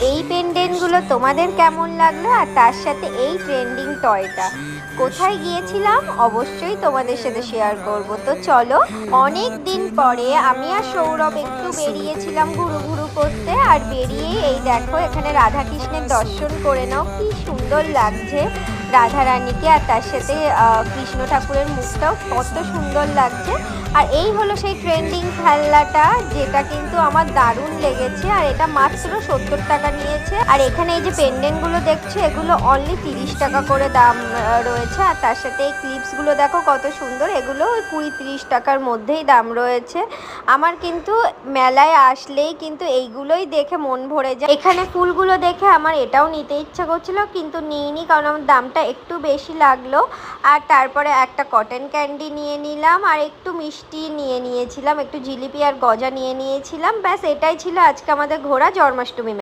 এই পেন্ডেন্টগুলো তোমাদের কেমন লাগলো, আর তার সাথে এই ট্রেন্ডিং টয়টা কোথায় গিয়েছিলাম অবশ্যই তোমাদের সাথে শেয়ার করব। তো চলো, অনেক দিন পরে আমি আর সৌরভ একটু বেরিয়েছিলাম ঘুরু ঘুরু করতে, আর বেরিয়েই এই দেখো এখানে রাধা কৃষ্ণের দর্শন করে নাও, কি সুন্দর লাগছে রাধা রানীকে, আর তার সাথে কৃষ্ণ ঠাকুরের মুখটাও কত সুন্দর লাগছে। আর এই হলো সেই ট্রেন্ডিং খেলনাটা, যেটা কিন্তু আমার দারুণ লেগেছে, আর এটা মাত্র 70 টাকা নিয়েছে। আর এখানে এই যে পেন্ডেন্টগুলো দেখছো, এগুলো অনলি 30 টাকা করে দাম রয়েছে। আর তার সাথে এই ক্লিপসগুলো দেখো কত সুন্দর, এগুলো ওই 20-30 টাকার মধ্যেই দাম রয়েছে। আমার কিন্তু মেলায় আসলেই কিন্তু এইগুলোই দেখে মন ভরে যায়। এখানে ফুলগুলো দেখে আমার এটাও নিতে ইচ্ছা করছিল, কিন্তু নিইনি, কারণ আমার দামটা একটু বেশি লাগলো। আর তারপরে একটা কটন ক্যান্ডি নিয়ে নিলাম, আর একটু মিষ্টি নিয়ে নিয়েছিলাম, একটু জিলিপি আর গজা নিয়ে নিয়েছিলাম। ব্যাস এটাই ছিল আজকে আমাদের ঘোরা জন্মাষ্টমী।